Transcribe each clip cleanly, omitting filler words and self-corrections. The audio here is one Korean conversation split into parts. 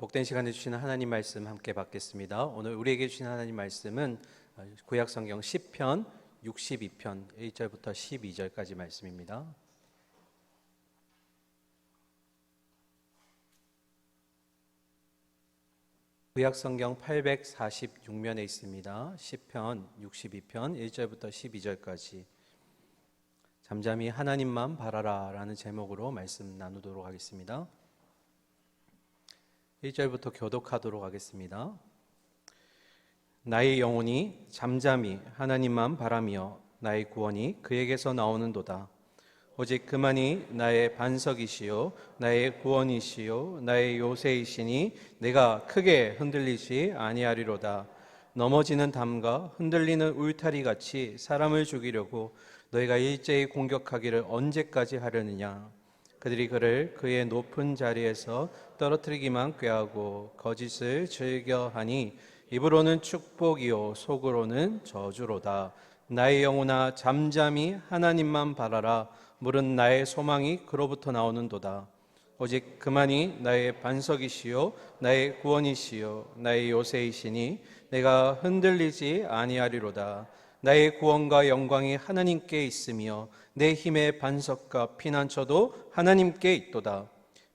복된 시간 해주시는 하나님 말씀 함께 받겠습니다. 오늘 우리에게 주신 하나님 말씀은 구약성경 시편 62편 1절부터 12절까지 말씀입니다. 구약성경 846면에 있습니다. 시편 62편 1절부터 12절까지 잠잠히 하나님만 바라라 라는 제목으로 말씀 나누도록 하겠습니다. 1절부터 교독하도록 하겠습니다. 나의 영혼이 잠잠히 하나님만 바라며 나의 구원이 그에게서 나오는도다. 오직 그만이 나의 반석이시요 나의 구원이시요 나의 요새이시니 내가 크게 흔들리지 아니하리로다. 넘어지는 담과 흔들리는 울타리같이 사람을 죽이려고 너희가 일제히 공격하기를 언제까지 하려느냐. 그들이 그를 그의 높은 자리에서 떨어뜨리기만 꾀하고 거짓을 즐겨하니 입으로는 축복이요 속으로는 저주로다. 나의 영혼아 잠잠히 하나님만 바라라. 물은 나의 소망이 그로부터 나오는도다. 오직 그만이 나의 반석이시요 나의 구원이시요 나의 요새이시니 내가 흔들리지 아니하리로다. 나의 구원과 영광이 하나님께 있으며 내 힘의 반석과 피난처도 하나님께 있도다.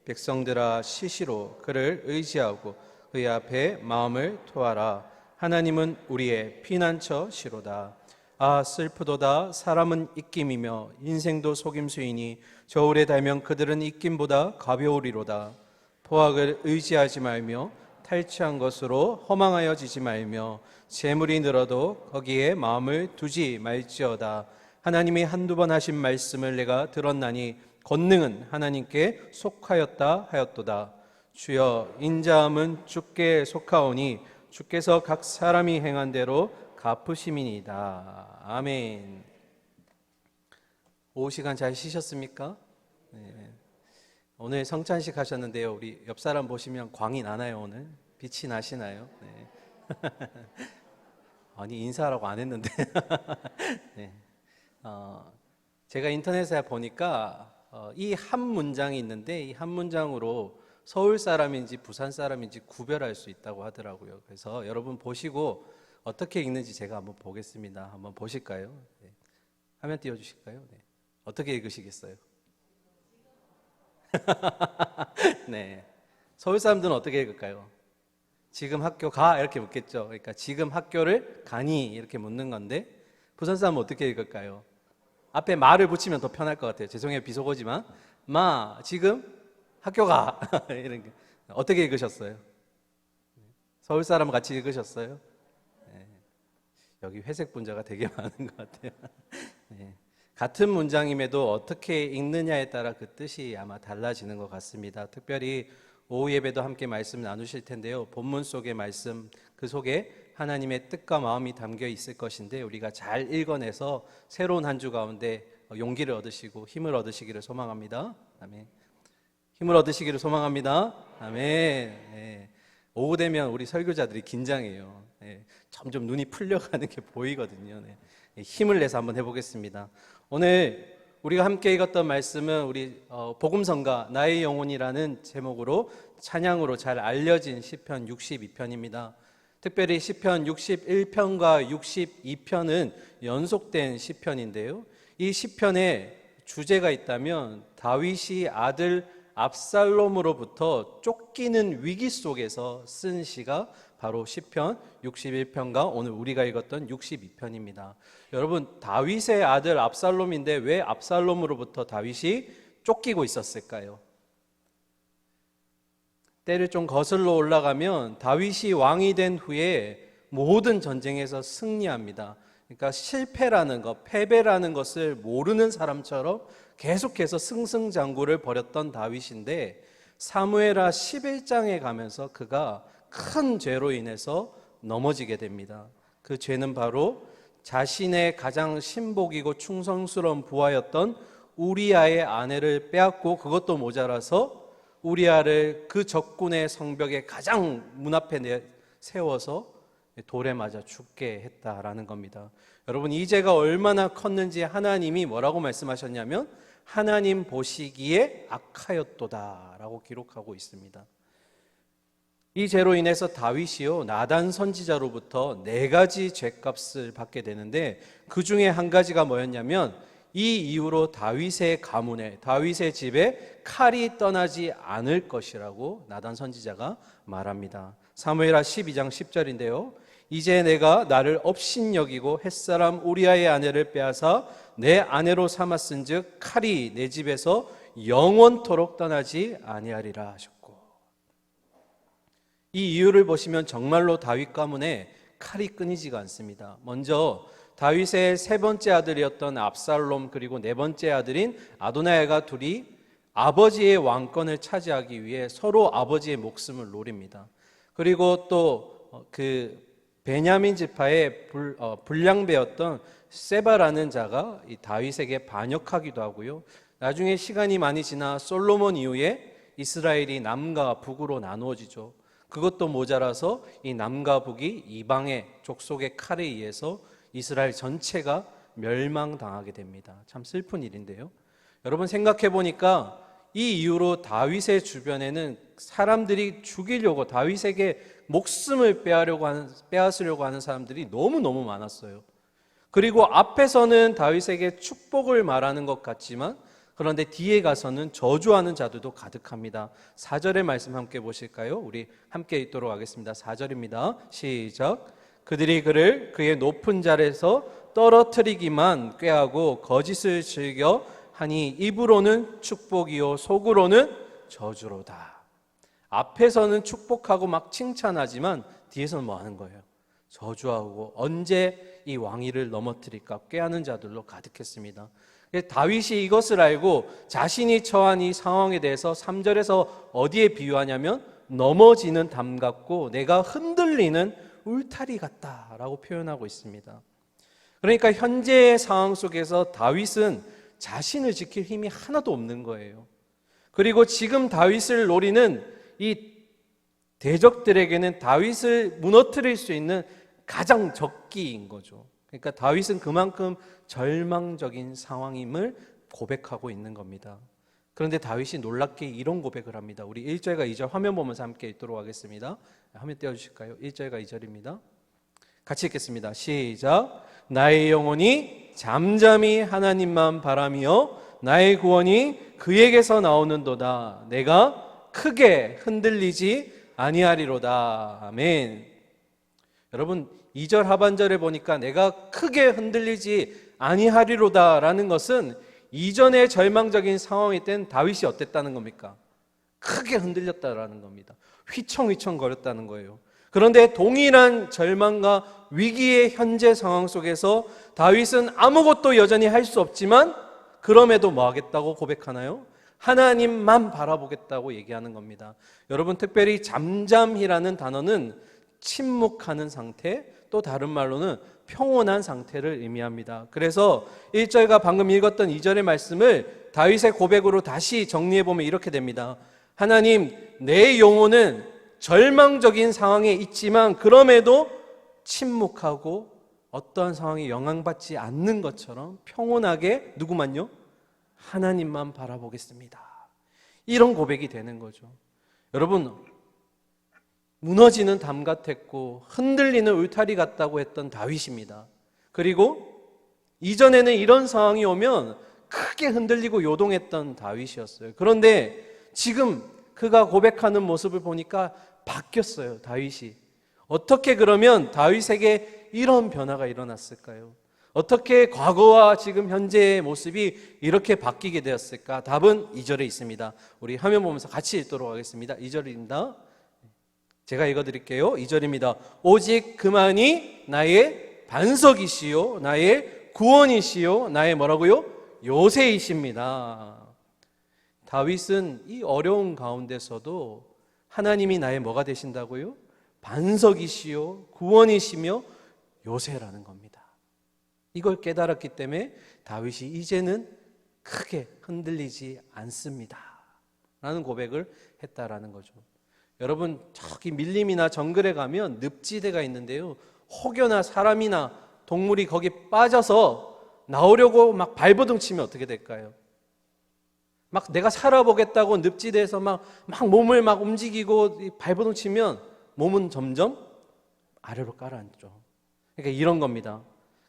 백성들아 시시로 그를 의지하고 그의 앞에 마음을 토하라. 하나님은 우리의 피난처시로다. 아 슬프도다. 사람은 입김이며 인생도 속임수이니 저울에 달면 그들은 입김보다 가벼우리로다. 포악을 의지하지 말며 탈취한 것으로 허망하여지지 말며 재물이 늘어도 거기에 마음을 두지 말지어다. 하나님이 한두 번 하신 말씀을 내가 들었나니 권능은 하나님께 속하였다 하였도다. 주여 인자함은 주께 속하오니 주께서 각 사람이 행한 대로 갚으심이니이다. 아멘. 오후 시간 잘 쉬셨습니까? 네. 오늘 성찬식 하셨는데요. 우리 옆 사람 보시면 광이 나나요? 오늘 빛이 나시나요? 네. 아니 인사하라고 안 했는데. 네. 제가 인터넷에 보니까 이 한 문장이 있는데 이 한 문장으로 서울 사람인지 부산 사람인지 구별할 수 있다고 하더라고요. 그래서 여러분 보시고 어떻게 읽는지 제가 한번 보겠습니다. 한번 보실까요? 네. 화면 띄워주실까요? 네. 어떻게 읽으시겠어요? 네. 서울 사람들은 어떻게 읽을까요? 지금 학교 가 이렇게 묻겠죠. 그러니까 지금 학교를 가니 이렇게 묻는 건데 부산 사람은 어떻게 읽을까요? 앞에 마를 붙이면 더 편할 것 같아요. 죄송해요 비속어지만 마 지금 학교 가 이런 게 어떻게 읽으셨어요? 서울 사람 같이 읽으셨어요? 네. 여기 회색 분자가 되게 많은 것 같아요. 네. 같은 문장임에도 어떻게 읽느냐에 따라 그 뜻이 아마 달라지는 것 같습니다. 특별히 오후 예배도 함께 말씀 나누실 텐데요. 본문 속의 말씀 그 속에 하나님의 뜻과 마음이 담겨 있을 것인데 우리가 잘 읽어내서 새로운 한 주 가운데 용기를 얻으시고 힘을 얻으시기를 소망합니다. 아멘. 힘을 얻으시기를 소망합니다. 아멘. 네. 오후 되면 우리 설교자들이 긴장해요. 네. 점점 눈이 풀려가는 게 보이거든요. 네. 힘을 내서 한번 해보겠습니다. 오늘 우리가 함께 읽었던 말씀은 우리 복음성가 나의 영혼이라는 제목으로 찬양으로 잘 알려진 시편 62편입니다. 특별히 시편 61편과 62편은 연속된 시편인데요. 이 시편에 주제가 있다면 다윗이 아들 압살롬으로부터 쫓기는 위기 속에서 쓴 시가 바로 시편 61편과 오늘 우리가 읽었던 62편입니다. 여러분 다윗의 아들 압살롬인데 왜 압살롬으로부터 다윗이 쫓기고 있었을까요? 때를 좀 거슬러 올라가면 다윗이 왕이 된 후에 모든 전쟁에서 승리합니다. 그러니까 실패라는 것, 패배라는 것을 모르는 사람처럼 계속해서 승승장구를 벌였던 다윗인데 사무엘하 11장에 가면서 그가 큰 죄로 인해서 넘어지게 됩니다. 그 죄는 바로 자신의 가장 신복이고 충성스러운 부하였던 우리아의 아내를 빼앗고 그것도 모자라서 우리아를 그 적군의 성벽에 가장 문 앞에 세워서 돌에 맞아 죽게 했다라는 겁니다. 여러분 이 죄가 얼마나 컸는지 하나님이 뭐라고 말씀하셨냐면 하나님 보시기에 악하였도다 라고 기록하고 있습니다. 이 죄로 인해서 다윗이요 나단 선지자로부터 4가지 죄값을 받게 되는데, 그 중에 한 가지가 뭐였냐면 이 이후로 다윗의 가문에, 다윗의 집에 칼이 떠나지 않을 것이라고 나단 선지자가 말합니다. 사무엘하 12장 10절인데요. 이제 내가 나를 업신여기고 햇사람 우리아의 아내를 빼앗아 내 아내로 삼았은즉 칼이 내 집에서 영원토록 떠나지 아니하리라 하셨고, 이 이유를 보시면 정말로 다윗 가문에 칼이 끊이지가 않습니다. 먼저 다윗의 3번째 아들이었던 압살롬, 그리고 4번째 아들인 아도나이가 둘이 아버지의 왕권을 차지하기 위해 서로 아버지의 목숨을 노립니다. 그리고 또 그 베냐민 지파의 불량배였던 세바라는 자가 이 다윗에게 반역하기도 하고요. 나중에 시간이 많이 지나 솔로몬 이후에 이스라엘이 남과 북으로 나누어지죠. 그것도 모자라서 이 남과 북이 이방의 족속의 칼에 의해서 이스라엘 전체가 멸망당하게 됩니다. 참 슬픈 일인데요. 여러분 생각해 보니까 이 이후로 다윗의 주변에는 사람들이 죽이려고, 다윗에게 목숨을 빼앗으려고 하는 사람들이 너무너무 많았어요. 그리고 앞에서는 다윗에게 축복을 말하는 것 같지만, 그런데 뒤에 가서는 저주하는 자들도 가득합니다. 4절의 말씀 함께 보실까요? 우리 함께 읽도록 하겠습니다. 4절입니다. 시작. 그들이 그를 그의 높은 자리에서 떨어뜨리기만 꾀하고 거짓을 즐겨 하니 입으로는 축복이요 속으로는 저주로다. 앞에서는 축복하고 막 칭찬하지만 뒤에서는 뭐 하는 거예요? 저주하고 언제 이 왕위를 넘어뜨릴까 꾀하는 자들로 가득했습니다. 다윗이 이것을 알고 자신이 처한 이 상황에 대해서 3절에서 어디에 비유하냐면 넘어지는 담 같고 내가 흔들리는 울타리 같다라고 표현하고 있습니다. 그러니까 현재의 상황 속에서 다윗은 자신을 지킬 힘이 하나도 없는 거예요. 그리고 지금 다윗을 노리는 이 대적들에게는 다윗을 무너뜨릴 수 있는 가장 적기인 거죠. 그러니까 다윗은 그만큼 절망적인 상황임을 고백하고 있는 겁니다. 그런데 다윗이 놀랍게 이런 고백을 합니다. 우리 1절과 2절 화면 보면서 함께 읽도록 하겠습니다. 화면 띄워주실까요? 1절과 2절입니다. 같이 읽겠습니다. 시작. 나의 영혼이 잠잠히 하나님만 바라며 나의 구원이 그에게서 나오는도다. 내가 크게 흔들리지 아니하리로다. 아멘. 여러분 2절 하반절에 보니까 내가 크게 흔들리지 아니하리로다라는 것은 이전의 절망적인 상황일 땐 다윗이 어땠다는 겁니까? 크게 흔들렸다라는 겁니다. 휘청휘청 거렸다는 거예요. 그런데 동일한 절망과 위기의 현재 상황 속에서 다윗은 아무것도 여전히 할 수 없지만 그럼에도 뭐 하겠다고 고백하나요? 하나님만 바라보겠다고 얘기하는 겁니다. 여러분 특별히 잠잠히라는 단어는 침묵하는 상태, 또 다른 말로는 평온한 상태를 의미합니다. 그래서 1절과 방금 읽었던 2절의 말씀을 다윗의 고백으로 다시 정리해보면 이렇게 됩니다. 하나님, 내 영혼은 절망적인 상황에 있지만 그럼에도 침묵하고 어떠한 상황에 영향받지 않는 것처럼 평온하게 누구만요? 하나님만 바라보겠습니다. 이런 고백이 되는 거죠. 여러분 무너지는 담 같았고 흔들리는 울타리 같다고 했던 다윗입니다. 그리고 이전에는 이런 상황이 오면 크게 흔들리고 요동했던 다윗이었어요. 그런데 지금 그가 고백하는 모습을 보니까 바뀌었어요. 다윗이. 어떻게 그러면 다윗에게 이런 변화가 일어났을까요? 어떻게 과거와 지금 현재의 모습이 이렇게 바뀌게 되었을까? 답은 2절에 있습니다. 우리 화면 보면서 같이 읽도록 하겠습니다. 2절입니다. 제가 읽어드릴게요. 2절입니다. 오직 그만이 나의 반석이시요 나의 구원이시요 나의 뭐라고요? 요새이십니다. 다윗은 이 어려운 가운데서도 하나님이 나의 뭐가 되신다고요? 반석이시요 구원이시며 요새라는 겁니다. 이걸 깨달았기 때문에 다윗이 이제는 크게 흔들리지 않습니다 라는 고백을 했다라는 거죠. 여러분 저기 밀림이나 정글에 가면 늪지대가 있는데요, 혹여나 사람이나 동물이 거기 빠져서 나오려고 막 발버둥 치면 어떻게 될까요? 막 내가 살아보겠다고 늪지대에서 막 몸을 막 움직이고 발버둥 치면 몸은 점점 아래로 깔아앉죠. 그러니까 이런 겁니다.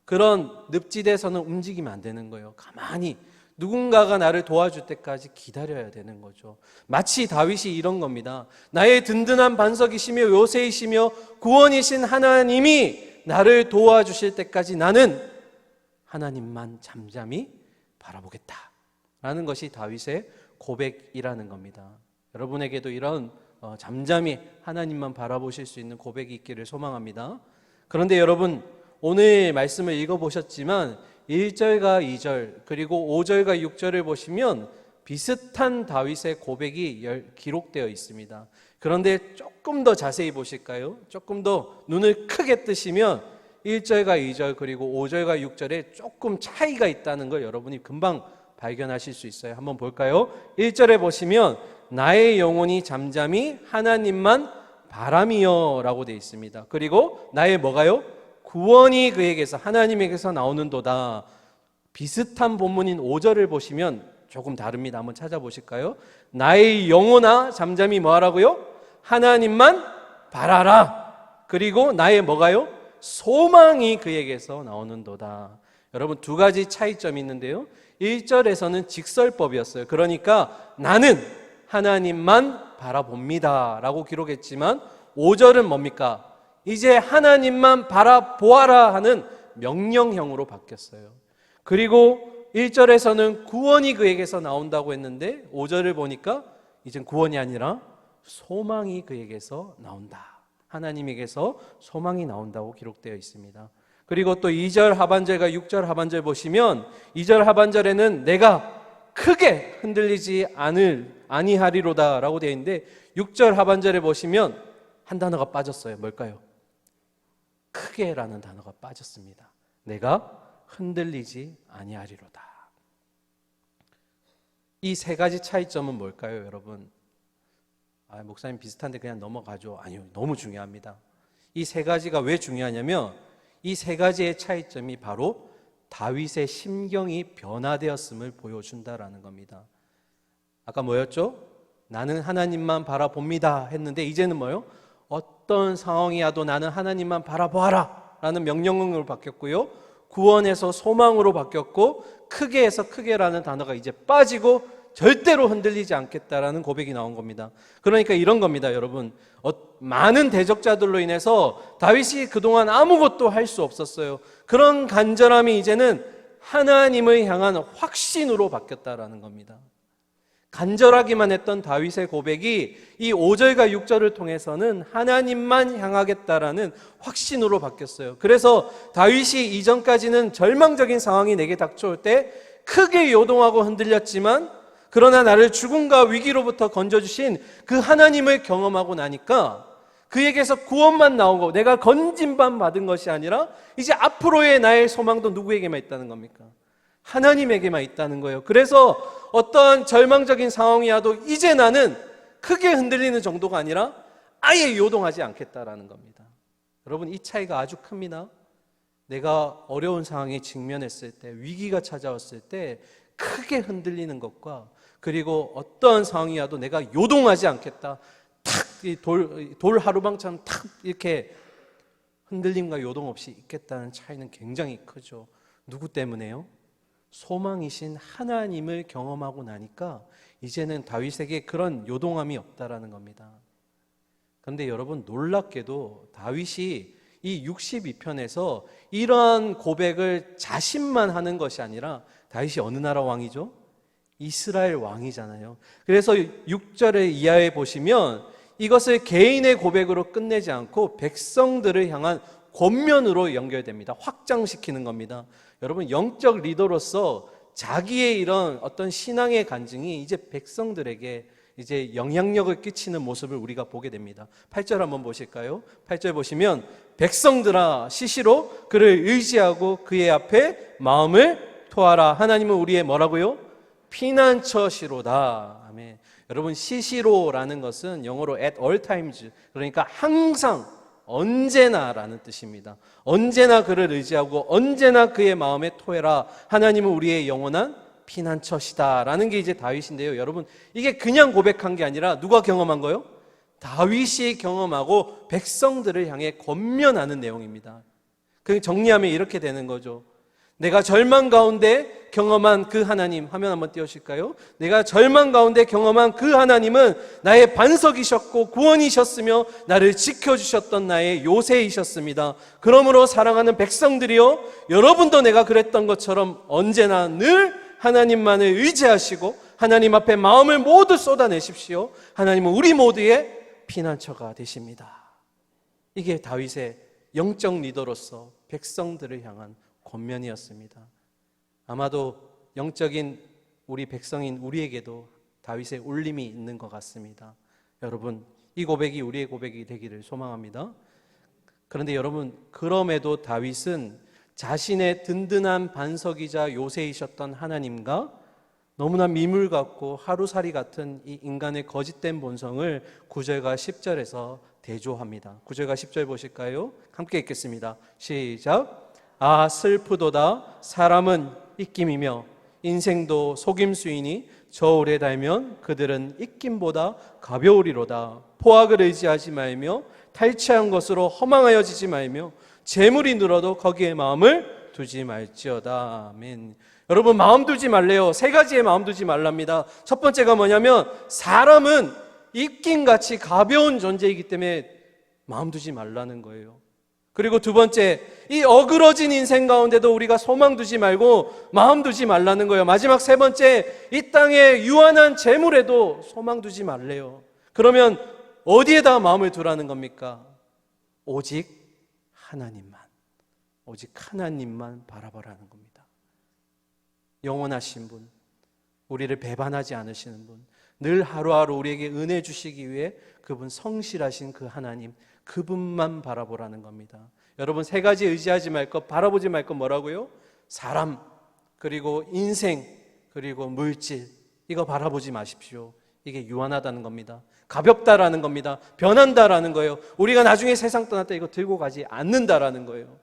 그런 늪지대에서는 움직이면 안 되는 거예요. 가만히 누군가가 나를 도와줄 때까지 기다려야 되는 거죠. 마치 다윗이 이런 겁니다. 나의 든든한 반석이시며 요새이시며 구원이신 하나님이 나를 도와주실 때까지 나는 하나님만 잠잠히 바라보겠다 라는 것이 다윗의 고백이라는 겁니다. 여러분에게도 이런 잠잠히 하나님만 바라보실 수 있는 고백이 있기를 소망합니다. 그런데 여러분, 오늘 말씀을 읽어보셨지만 1절과 2절 그리고 5절과 6절을 보시면 비슷한 다윗의 고백이 기록되어 있습니다. 그런데 조금 더 자세히 보실까요? 조금 더 눈을 크게 뜨시면 1절과 2절 그리고 5절과 6절에 조금 차이가 있다는 걸 여러분이 금방 발견하실 수 있어요. 한번 볼까요? 1절에 보시면 나의 영혼이 잠잠히 하나님만 바라미여 라고 되어 있습니다. 그리고 나의 뭐가요? 구원이 그에게서 하나님에게서 나오는도다. 비슷한 본문인 5절을 보시면 조금 다릅니다. 한번 찾아보실까요? 나의 영혼아 잠잠히 뭐하라고요? 하나님만 바라라. 그리고 나의 뭐가요? 소망이 그에게서 나오는도다. 여러분, 두 가지 차이점이 있는데요. 1절에서는 직설법이었어요. 그러니까 나는 하나님만 바라봅니다 라고 기록했지만 5절은 뭡니까? 이제 하나님만 바라보아라 하는 명령형으로 바뀌었어요. 그리고 1절에서는 구원이 그에게서 나온다고 했는데 5절을 보니까 이젠 구원이 아니라 소망이 그에게서 나온다. 하나님에게서 소망이 나온다고 기록되어 있습니다. 그리고 또 2절 하반절과 6절 하반절 보시면 2절 하반절에는 내가 크게 흔들리지 아니하리로다 라고 되어 있는데 6절 하반절에 보시면 한 단어가 빠졌어요. 뭘까요? 크게라는 단어가 빠졌습니다. 내가 흔들리지 아니하리로다. 이 세 가지 차이점은 뭘까요, 여러분? 목사님 비슷한데 그냥 넘어가죠. 아니요, 너무 중요합니다. 이 세 가지가 왜 중요하냐면 이 세 가지의 차이점이 바로 다윗의 심경이 변화되었음을 보여준다라는 겁니다. 아까 뭐였죠? 나는 하나님만 바라봅니다 했는데 이제는 뭐요? 어떤 상황이야도 나는 하나님만 바라보아라 라는 명령으로 바뀌었고요. 구원에서 소망으로 바뀌었고 크게에서 크게라는 단어가 이제 빠지고 절대로 흔들리지 않겠다라는 고백이 나온 겁니다. 그러니까 이런 겁니다, 여러분. 많은 대적자들로 인해서 다윗이 그동안 아무것도 할 수 없었어요. 그런 간절함이 이제는 하나님을 향한 확신으로 바뀌었다라는 겁니다. 간절하기만 했던 다윗의 고백이 이 5절과 6절을 통해서는 하나님만 향하겠다라는 확신으로 바뀌었어요. 그래서 다윗이 이전까지는 절망적인 상황이 내게 닥쳐올 때 크게 요동하고 흔들렸지만 그러나 나를 죽음과 위기로부터 건져주신 그 하나님을 경험하고 나니까 그에게서 구원만 나오고 내가 건진만 받은 것이 아니라 이제 앞으로의 나의 소망도 누구에게만 있다는 겁니까? 하나님에게만 있다는 거예요. 그래서 어떤 절망적인 상황이라도 이제 나는 크게 흔들리는 정도가 아니라 아예 요동하지 않겠다라는 겁니다. 여러분, 이 차이가 아주 큽니다. 내가 어려운 상황에 직면했을 때, 위기가 찾아왔을 때 크게 흔들리는 것과 그리고 어떤 상황이라도 내가 요동하지 않겠다, 탁 돌 하루방처럼 탁 이렇게 흔들림과 요동 없이 있겠다는 차이는 굉장히 크죠. 누구 때문에요? 소망이신 하나님을 경험하고 나니까 이제는 다윗에게 그런 요동함이 없다라는 겁니다. 그런데 여러분, 놀랍게도 다윗이 이 62편에서 이러한 고백을 자신만 하는 것이 아니라 다윗이 어느 나라 왕이죠? 이스라엘 왕이잖아요. 그래서 6절의 이하에 보시면 이것을 개인의 고백으로 끝내지 않고 백성들을 향한 권면으로 연결됩니다. 확장시키는 겁니다. 여러분, 영적 리더로서 자기의 이런 어떤 신앙의 간증이 이제 백성들에게 이제 영향력을 끼치는 모습을 우리가 보게 됩니다. 8절 한번 보실까요? 8절 보시면 백성들아 시시로 그를 의지하고 그의 앞에 마음을 토하라. 하나님은 우리의 뭐라고요? 피난처시로다. 아멘. 여러분, 시시로라는 것은 영어로 at all times, 그러니까 항상, 언제나라는 뜻입니다. 언제나 그를 의지하고 언제나 그의 마음에 토해라. 하나님은 우리의 영원한 피난처시다라는 게 이제 다윗인데요. 여러분, 이게 그냥 고백한 게 아니라 누가 경험한 거요? 다윗이 경험하고 백성들을 향해 권면하는 내용입니다. 그 정리하면 이렇게 되는 거죠. 내가 절망 가운데 경험한 그 하나님, 화면 한번 띄워주실까요? 내가 절망 가운데 경험한 그 하나님은 나의 반석이셨고 구원이셨으며 나를 지켜주셨던 나의 요새이셨습니다. 그러므로 사랑하는 백성들이여, 여러분도 내가 그랬던 것처럼 언제나 늘 하나님만을 의지하시고 하나님 앞에 마음을 모두 쏟아내십시오. 하나님은 우리 모두의 피난처가 되십니다. 이게 다윗의 영적 리더로서 백성들을 향한 권면이었습니다. 아마도 영적인 우리 백성인 우리에게도 다윗의 울림이 있는 것 같습니다. 여러분, 이 고백이 우리의 고백이 되기를 소망합니다. 그런데 여러분, 그럼에도 다윗은 자신의 든든한 반석이자 요새이셨던 하나님과 너무나 미물 같고 하루살이 같은 이 인간의 거짓된 본성을 9절과 10절에서 대조합니다. 9절과 10절 보실까요? 함께 읽겠습니다. 시작. 아, 슬프도다. 사람은 입김이며 인생도 속임수이니 저 오래 달면 그들은 입김보다 가벼우리로다. 포악을 의지하지 말며 탈취한 것으로 허망하여지지 말며 재물이 늘어도 거기에 마음을 두지 말지어다. 아멘. 여러분, 마음 두지 말래요. 세 가지의 마음 두지 말랍니다. 첫 번째가 뭐냐면 사람은 입김같이 가벼운 존재이기 때문에 마음 두지 말라는 거예요. 그리고 두 번째, 이 어그러진 인생 가운데도 우리가 소망 두지 말고 마음 두지 말라는 거예요. 마지막 세 번째, 이 땅에 유한한 재물에도 소망 두지 말래요. 그러면 어디에다 마음을 두라는 겁니까? 오직 하나님만, 오직 하나님만 바라보라는 겁니다. 영원하신 분, 우리를 배반하지 않으시는 분, 늘 하루하루 우리에게 은혜 주시기 위해 그분 성실하신 그 하나님, 그분만 바라보라는 겁니다. 여러분, 세 가지 의지하지 말 것, 바라보지 말 것 뭐라고요? 사람, 그리고 인생, 그리고 물질, 이거 바라보지 마십시오. 이게 유한하다는 겁니다. 가볍다라는 겁니다. 변한다라는 거예요. 우리가 나중에 세상 떠날 때 이거 들고 가지 않는다라는 거예요.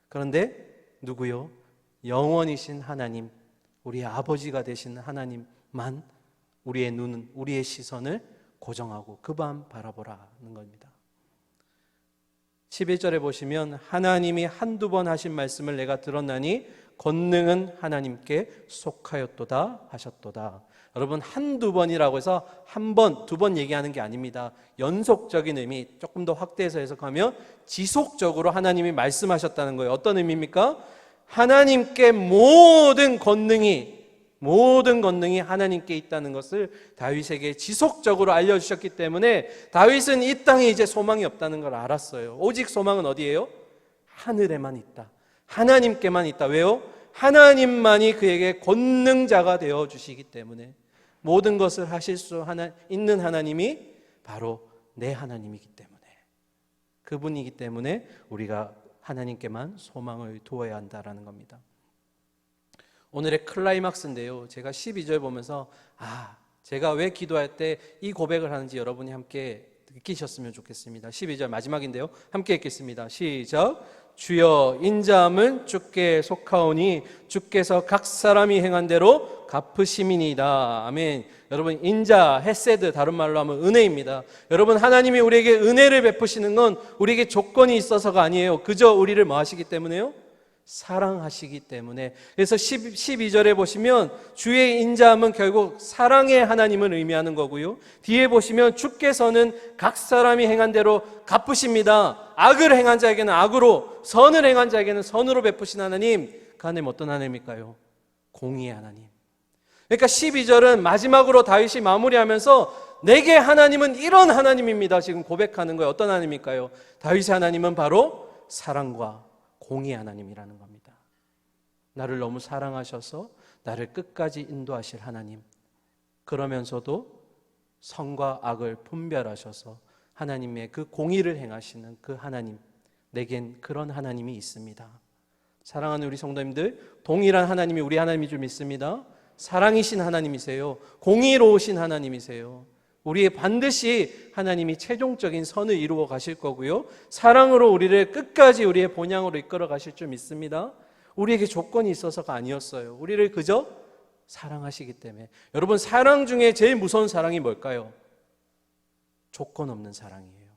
그런데 누구요? 영원이신 하나님, 우리의 아버지가 되신 하나님만 우리의 눈은, 우리의 시선을 고정하고 그만 바라보라는 겁니다. 11절에 보시면 하나님이 한두 번 하신 말씀을 내가 들었나니 권능은 하나님께 속하였도다 하셨도다. 여러분, 한두 번이라고 해서 한 번, 두 번 얘기하는 게 아닙니다. 연속적인 의미, 조금 더 확대해서 해석하면 지속적으로 하나님이 말씀하셨다는 거예요. 어떤 의미입니까? 하나님께 모든 권능이 하나님께 있다는 것을 다윗에게 지속적으로 알려주셨기 때문에 다윗은 이 땅에 이제 소망이 없다는 걸 알았어요. 오직 소망은 어디예요? 하늘에만 있다. 하나님께만 있다. 왜요? 하나님만이 그에게 권능자가 되어주시기 때문에, 모든 것을 하실 수 있는 하나님이 바로 내 하나님이기 때문에, 그분이기 때문에 우리가 하나님께만 소망을 두어야 한다는 겁니다. 오늘의 클라이막스인데요, 제가 12절 보면서 제가 왜 기도할 때 이 고백을 하는지 여러분이 함께 느끼셨으면 좋겠습니다. 12절 마지막인데요, 함께 읽겠습니다. 시작. 주여, 인자함은 주께 속하오니 주께서 각 사람이 행한 대로 갚으심이니이다. 아멘. 여러분, 인자, 헤세드, 다른 말로 하면 은혜입니다. 여러분, 하나님이 우리에게 은혜를 베푸시는 건 우리에게 조건이 있어서가 아니에요. 그저 우리를 뭐 하시기 때문에요? 사랑하시기 때문에. 그래서 12절에 보시면 주의 인자함은 결국 사랑의 하나님을 의미하는 거고요, 뒤에 보시면 주께서는 각 사람이 행한 대로 갚으십니다. 악을 행한 자에게는 악으로, 선을 행한 자에게는 선으로 베푸신 하나님, 그 하나님 어떤 하나님일까요? 공의의 하나님. 그러니까 12절은 마지막으로 다윗이 마무리하면서 내게 하나님은 이런 하나님입니다 지금 고백하는 거예요. 어떤 하나님일까요? 다윗의 하나님은 바로 사랑과 공의의 하나님이라는 겁니다. 나를 너무 사랑하셔서 나를 끝까지 인도하실 하나님, 그러면서도 선과 악을 분별하셔서 하나님의 그 공의를 행하시는 그 하나님, 내겐 그런 하나님이 있습니다. 사랑하는 우리 성도님들, 동일한 하나님이 우리 하나님인 줄 믿습니다. 사랑이신 하나님이세요. 공의로우신 하나님이세요. 우리의 반드시 하나님이 최종적인 선을 이루어 가실 거고요, 사랑으로 우리를 끝까지 우리의 본향으로 이끌어 가실 줄 믿습니다. 우리에게 조건이 있어서가 아니었어요. 우리를 그저 사랑하시기 때문에. 여러분, 사랑 중에 제일 무서운 사랑이 뭘까요? 조건 없는 사랑이에요.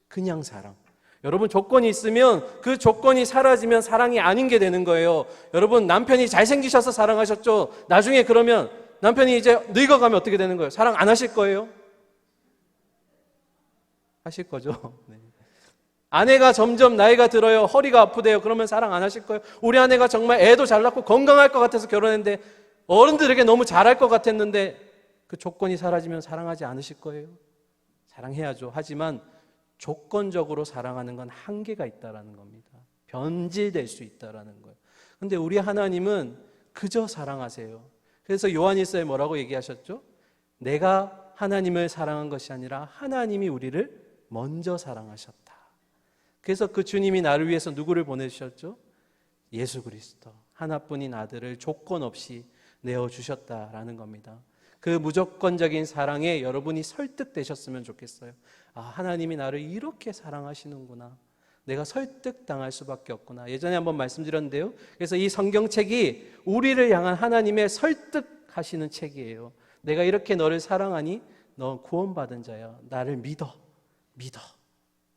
그냥 사랑. 여러분, 조건이 있으면 그 조건이 사라지면 사랑이 아닌 게 되는 거예요. 여러분, 남편이 잘생기셔서 사랑하셨죠? 나중에 그러면 남편이 이제 늙어가면 어떻게 되는 거예요? 사랑 안 하실 거예요? 하실 거죠. 네. 아내가 점점 나이가 들어요. 허리가 아프대요. 그러면 사랑 안 하실 거예요? 우리 아내가 정말 애도 잘 낳고 건강할 것 같아서 결혼했는데 어른들에게 너무 잘할 것 같았는데 그 조건이 사라지면 사랑하지 않으실 거예요? 사랑해야죠. 하지만 조건적으로 사랑하는 건 한계가 있다라는 겁니다. 변질될 수 있다라는 거예요. 근데 우리 하나님은 그저 사랑하세요. 그래서 요한일서에 뭐라고 얘기하셨죠? 내가 하나님을 사랑한 것이 아니라 하나님이 우리를 먼저 사랑하셨다. 그래서 그 주님이 나를 위해서 누구를 보내주셨죠? 예수 그리스도, 하나뿐인 아들을 조건 없이 내어주셨다라는 겁니다. 그 무조건적인 사랑에 여러분이 설득되셨으면 좋겠어요. 아, 하나님이 나를 이렇게 사랑하시는구나. 내가 설득당할 수밖에 없구나. 예전에 한번 말씀드렸는데요. 그래서 이 성경책이 우리를 향한 하나님의 설득하시는 책이에요. 내가 이렇게 너를 사랑하니 너 구원받은 자야. 나를 믿어.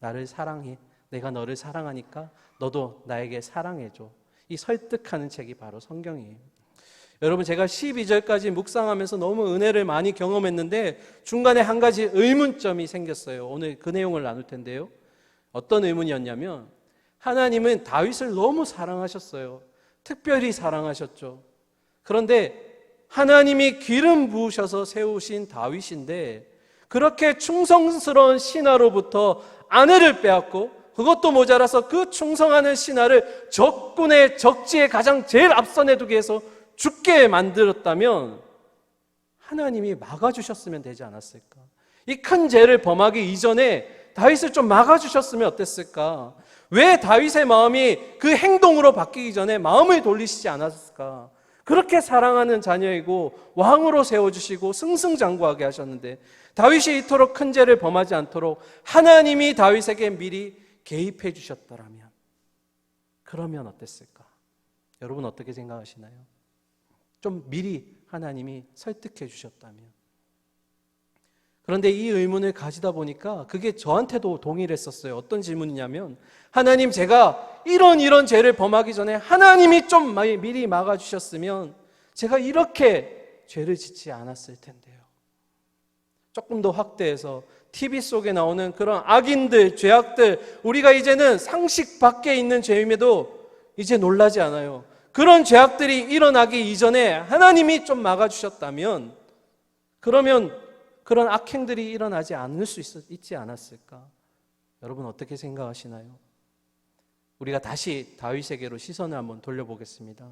나를 사랑해. 내가 너를 사랑하니까 너도 나에게 사랑해줘. 이 설득하는 책이 바로 성경이에요. 여러분, 제가 12절까지 묵상하면서 너무 은혜를 많이 경험했는데 중간에 한 가지 의문점이 생겼어요. 오늘 그 내용을 나눌 텐데요. 어떤 의문이었냐면 하나님은 다윗을 너무 사랑하셨어요. 특별히 사랑하셨죠. 그런데 하나님이 기름 부으셔서 세우신 다윗인데 그렇게 충성스러운 신하로부터 아내를 빼앗고 그것도 모자라서 그 충성하는 신하를 적군의 적지에 가장 제일 앞선에 두게 해서 죽게 만들었다면 하나님이 막아주셨으면 되지 않았을까? 이 큰 죄를 범하기 이전에 다윗을 좀 막아주셨으면 어땠을까? 왜 다윗의 마음이 그 행동으로 바뀌기 전에 마음을 돌리시지 않았을까? 그렇게 사랑하는 자녀이고 왕으로 세워주시고 승승장구하게 하셨는데 다윗이 이토록 큰 죄를 범하지 않도록 하나님이 다윗에게 미리 개입해 주셨더라면 그러면 어땠을까? 여러분 어떻게 생각하시나요? 좀 미리 하나님이 설득해 주셨다면. 그런데 이 의문을 가지다 보니까 그게 저한테도 동일했었어요. 어떤 질문이냐면 하나님, 제가 이런 죄를 범하기 전에 하나님이 좀 미리 막아주셨으면 제가 이렇게 죄를 짓지 않았을 텐데요. 조금 더 확대해서 TV 속에 나오는 그런 악인들, 죄악들, 우리가 이제는 상식 밖에 있는 죄임에도 이제 놀라지 않아요. 그런 죄악들이 일어나기 이전에 하나님이 좀 막아주셨다면 그러면 그런 악행들이 일어나지 않을 수 있지 않았을까? 여러분 어떻게 생각하시나요? 우리가 다시 다윗에게로 시선을 한번 돌려보겠습니다.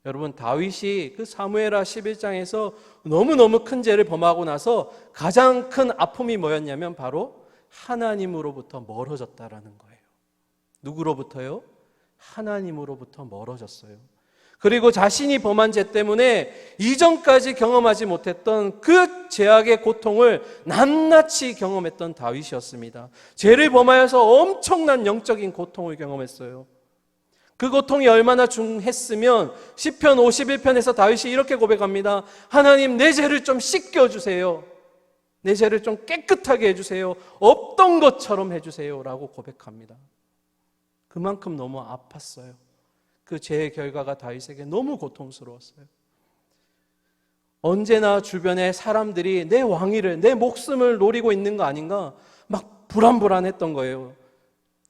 여러분, 다윗이 그 사무엘하 11장에서 너무너무 큰 죄를 범하고 나서 가장 큰 아픔이 뭐였냐면 바로 하나님으로부터 멀어졌다라는 거예요. 누구로부터요? 하나님으로부터 멀어졌어요. 그리고 자신이 범한 죄 때문에 이전까지 경험하지 못했던 그 죄악의 고통을 낱낱이 경험했던 다윗이었습니다. 죄를 범하여서 엄청난 영적인 고통을 경험했어요. 그 고통이 얼마나 중했으면 시편 51편에서 다윗이 이렇게 고백합니다. 하나님, 내 죄를 좀 씻겨주세요. 내 죄를 좀 깨끗하게 해주세요. 없던 것처럼 해주세요 라고 고백합니다. 그만큼 너무 아팠어요. 그 죄의 결과가 다윗에게 너무 고통스러웠어요. 언제나 주변에 사람들이 내 왕위를, 내 목숨을 노리고 있는 거 아닌가 막 불안불안했던 거예요.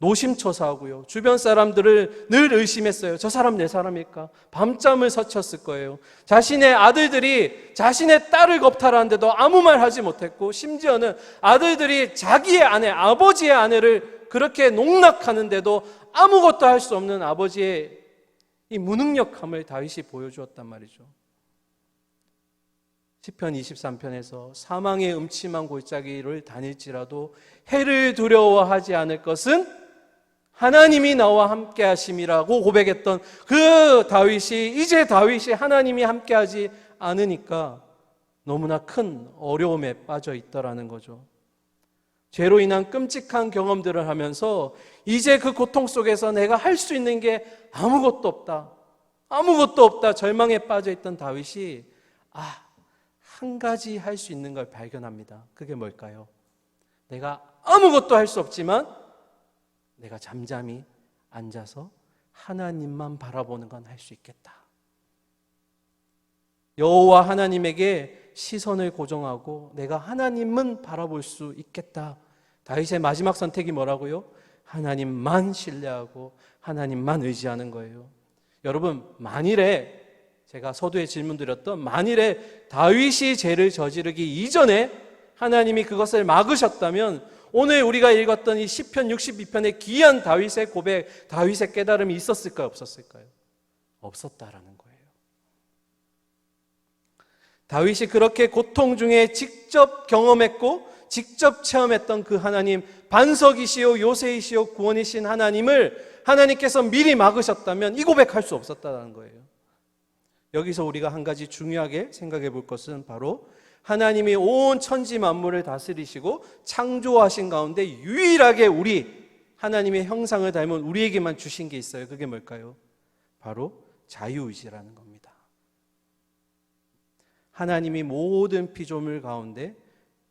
노심초사하고요. 주변 사람들을 늘 의심했어요. 저 사람 내 사람일까? 밤잠을 설쳤을 거예요. 자신의 아들들이 자신의 딸을 겁탈하는데도 아무 말 하지 못했고, 심지어는 아들들이 자기의 아내, 아버지의 아내를 그렇게 농락하는데도 아무것도 할 수 없는 아버지의 이 무능력함을 다윗이 보여주었단 말이죠. 시편 23편에서 사망의 음침한 골짜기를 다닐지라도 해를 두려워하지 않을 것은 하나님이 나와 함께 하심이라고 고백했던 그 다윗이, 이제 다윗이 하나님이 함께하지 않으니까 너무나 큰 어려움에 빠져 있더라는 거죠. 죄로 인한 끔찍한 경험들을 하면서 이제 그 고통 속에서 내가 할 수 있는 게 아무것도 없다, 절망에 빠져 있던 다윗이 한 가지 할 수 있는 걸 발견합니다. 그게 뭘까요? 내가 아무것도 할 수 없지만 내가 잠잠히 앉아서 하나님만 바라보는 건 할 수 있겠다. 여호와 하나님에게 시선을 고정하고 내가 하나님은 바라볼 수 있겠다. 다윗의 마지막 선택이 뭐라고요? 하나님만 신뢰하고 하나님만 의지하는 거예요. 여러분, 만일에 제가 서두에 질문 드렸던 만일에 다윗이 죄를 저지르기 이전에 하나님이 그것을 막으셨다면 오늘 우리가 읽었던 이 시편 62편의 귀한 다윗의 고백, 다윗의 깨달음이 있었을까요? 없었을까요? 없었다라는 거예요. 다윗이 그렇게 고통 중에 직접 경험했고 직접 체험했던 그 하나님, 반석이시오 요새이시오 구원이신 하나님을 하나님께서 미리 막으셨다면 이 고백할 수 없었다는 거예요. 여기서 우리가 한 가지 중요하게 생각해 볼 것은 바로 하나님이 온 천지 만물을 다스리시고 창조하신 가운데 유일하게 우리 하나님의 형상을 닮은 우리에게만 주신 게 있어요. 그게 뭘까요? 바로 자유의지라는 겁니다. 하나님이 모든 피조물 가운데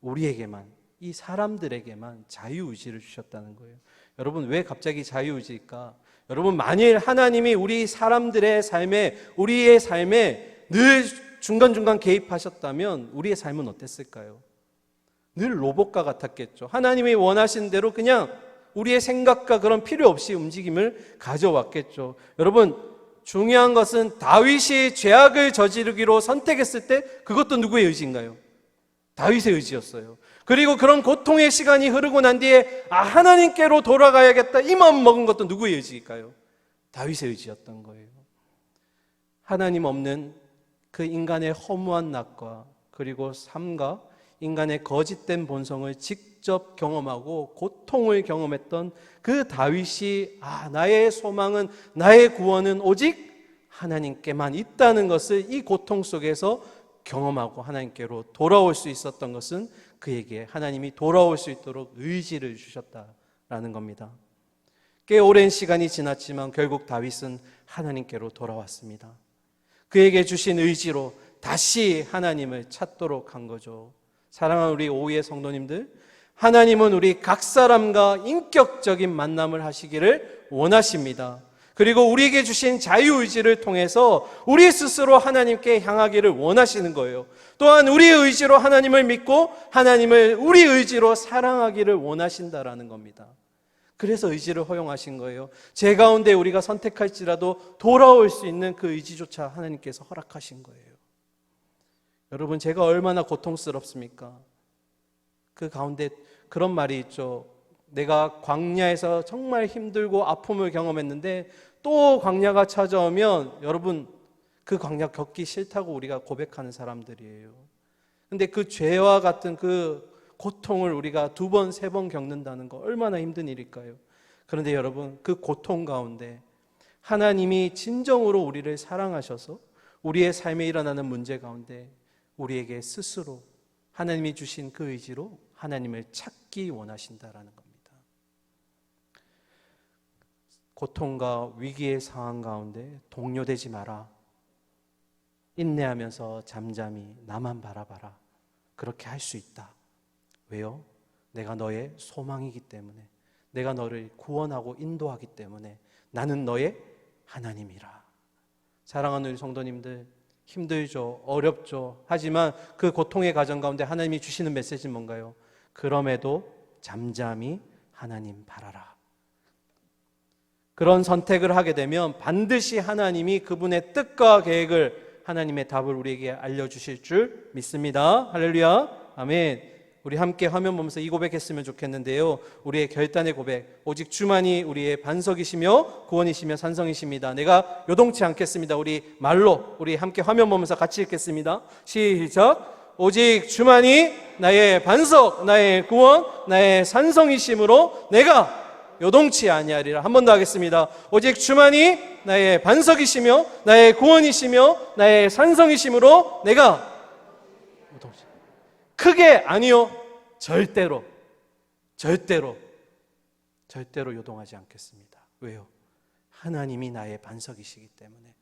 우리에게만, 이 사람들에게만 자유의지를 주셨다는 거예요. 여러분, 왜 갑자기 자유의지일까? 여러분, 만일 하나님이 우리 사람들의 삶에, 우리의 삶에 늘 중간중간 개입하셨다면 우리의 삶은 어땠을까요? 늘 로봇과 같았겠죠. 하나님이 원하신 대로 그냥 우리의 생각과 그런 필요 없이 움직임을 가져왔겠죠. 여러분, 중요한 것은 다윗이 죄악을 저지르기로 선택했을 때 그것도 누구의 의지인가요? 다윗의 의지였어요. 그리고 그런 고통의 시간이 흐르고 난 뒤에 하나님께로 돌아가야겠다 이 마음 먹은 것도 누구의 의지일까요? 다윗의 의지였던 거예요. 하나님 없는 그 인간의 허무한 낙과 그리고 삶과 인간의 거짓된 본성을 직접 경험하고 고통을 경험했던 그 다윗이 나의 소망은, 나의 구원은 오직 하나님께만 있다는 것을 이 고통 속에서 경험하고 하나님께로 돌아올 수 있었던 것은 그에게 하나님이 돌아올 수 있도록 의지를 주셨다라는 겁니다. 꽤 오랜 시간이 지났지만 결국 다윗은 하나님께로 돌아왔습니다. 그에게 주신 의지로 다시 하나님을 찾도록 한 거죠. 사랑하는 우리 오후의 성도님들, 하나님은 우리 각 사람과 인격적인 만남을 하시기를 원하십니다. 그리고 우리에게 주신 자유의지를 통해서 우리 스스로 하나님께 향하기를 원하시는 거예요. 또한 우리의 의지로 하나님을 믿고 하나님을 우리 의지로 사랑하기를 원하신다라는 겁니다. 그래서 의지를 허용하신 거예요. 제 가운데 우리가 선택할지라도 돌아올 수 있는 그 의지조차 하나님께서 허락하신 거예요. 여러분, 제가 얼마나 고통스럽습니까? 그 가운데 그런 말이 있죠. 내가 광야에서 정말 힘들고 아픔을 경험했는데 또 광야가 찾아오면 여러분, 그 광야 겪기 싫다고 우리가 고백하는 사람들이에요. 근데 그 죄와 같은 그 고통을 우리가 2번, 3번 겪는다는 거 얼마나 힘든 일일까요? 그런데 여러분, 그 고통 가운데 하나님이 진정으로 우리를 사랑하셔서 우리의 삶에 일어나는 문제 가운데 우리에게 스스로 하나님이 주신 그 의지로 하나님을 찾기 원하신다라는 겁니다. 고통과 위기의 상황 가운데 동요되지 마라. 인내하면서 잠잠히 나만 바라봐라. 그렇게 할 수 있다. 왜요? 내가 너의 소망이기 때문에, 내가 너를 구원하고 인도하기 때문에 나는 너의 하나님이라. 사랑하는 우리 성도님들, 힘들죠, 어렵죠. 하지만 그 고통의 과정 가운데 하나님이 주시는 메시지는 뭔가요? 그럼에도 잠잠히 하나님 바라라. 그런 선택을 하게 되면 반드시 하나님이 그분의 뜻과 계획을, 하나님의 답을 우리에게 알려주실 줄 믿습니다. 할렐루야, 아멘. 우리 함께 화면 보면서 이 고백했으면 좋겠는데요. 우리의 결단의 고백, 오직 주만이 우리의 반석이시며 구원이시며 산성이십니다. 내가 요동치 않겠습니다. 우리 말로 우리 함께 화면 보면서 같이 읽겠습니다. 시작. 오직 주만이 나의 반석, 나의 구원, 나의 산성이심으로 내가 요동치 아니하리라. 한 번 더 하겠습니다. 오직 주만이 나의 반석이시며 나의 구원이시며 나의 산성이심으로 내가 요동치. 크게 아니요, 절대로 요동하지 않겠습니다. 왜요? 하나님이 나의 반석이시기 때문에.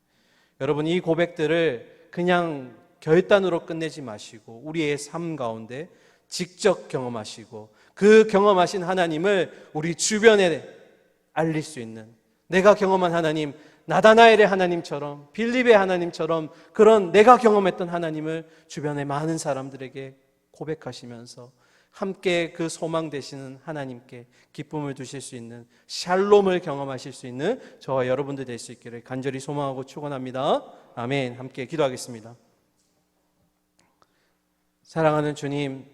여러분, 이 고백들을 그냥 결단으로 끝내지 마시고 우리의 삶 가운데 직접 경험하시고 그 경험하신 하나님을 우리 주변에 알릴 수 있는, 내가 경험한 하나님, 나다나엘의 하나님처럼, 빌립의 하나님처럼 그런 내가 경험했던 하나님을 주변의 많은 사람들에게 고백하시면서 함께 그 소망 되시는 하나님께 기쁨을 두실 수 있는 샬롬을 경험하실 수 있는 저와 여러분들 될 수 있기를 간절히 소망하고 축원합니다. 아멘. 함께 기도하겠습니다. 사랑하는 주님,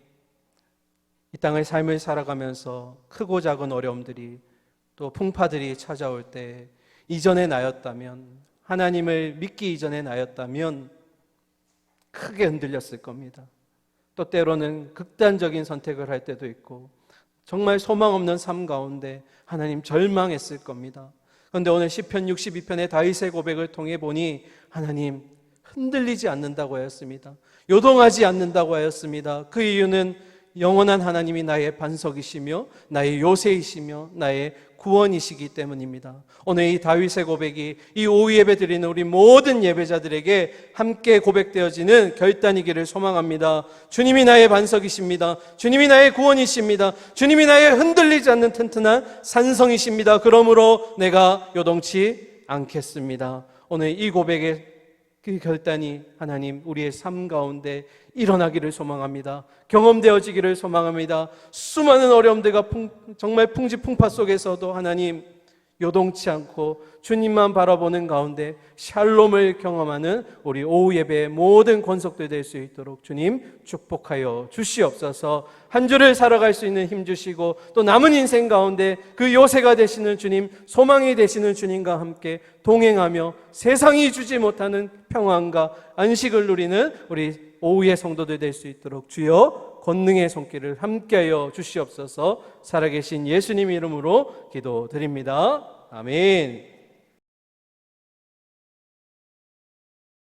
이 땅의 삶을 살아가면서 크고 작은 어려움들이 또 풍파들이 찾아올 때 이전의 나였다면, 하나님을 믿기 이전의 나였다면 크게 흔들렸을 겁니다. 또 때로는 극단적인 선택을 할 때도 있고 정말 소망 없는 삶 가운데 하나님 절망했을 겁니다. 그런데 오늘 시편 62편의 다윗의 고백을 통해 보니 하나님 흔들리지 않는다고 하였습니다. 요동하지 않는다고 하였습니다. 그 이유는 영원한 하나님이 나의 반석이시며 나의 요새이시며 나의 구원이시기 때문입니다. 오늘 이 다윗의 고백이 이 오후 예배 드리는 우리 모든 예배자들에게 함께 고백되어지는 결단이기를 소망합니다. 주님이 나의 반석이십니다. 주님이 나의 구원이십니다. 주님이 나의 흔들리지 않는 튼튼한 산성이십니다. 그러므로 내가 요동치 않겠습니다. 오늘 이 고백의 그 결단이 하나님 우리의 삶 가운데 일어나기를 소망합니다. 경험되어지기를 소망합니다. 수많은 어려움들과 정말 풍지풍파 속에서도 하나님 요동치 않고 주님만 바라보는 가운데 샬롬을 경험하는 우리 오후 예배의 모든 권속들 될 수 있도록 주님 축복하여 주시옵소서. 한 주를 살아갈 수 있는 힘 주시고 또 남은 인생 가운데 그 요새가 되시는 주님, 소망이 되시는 주님과 함께 동행하며 세상이 주지 못하는 평안과 안식을 누리는 우리 오후의 성도들 될 수 있도록 주여 권능의 손길을 함께하여 주시옵소서. 살아계신 예수님 이름으로 기도드립니다. 아멘.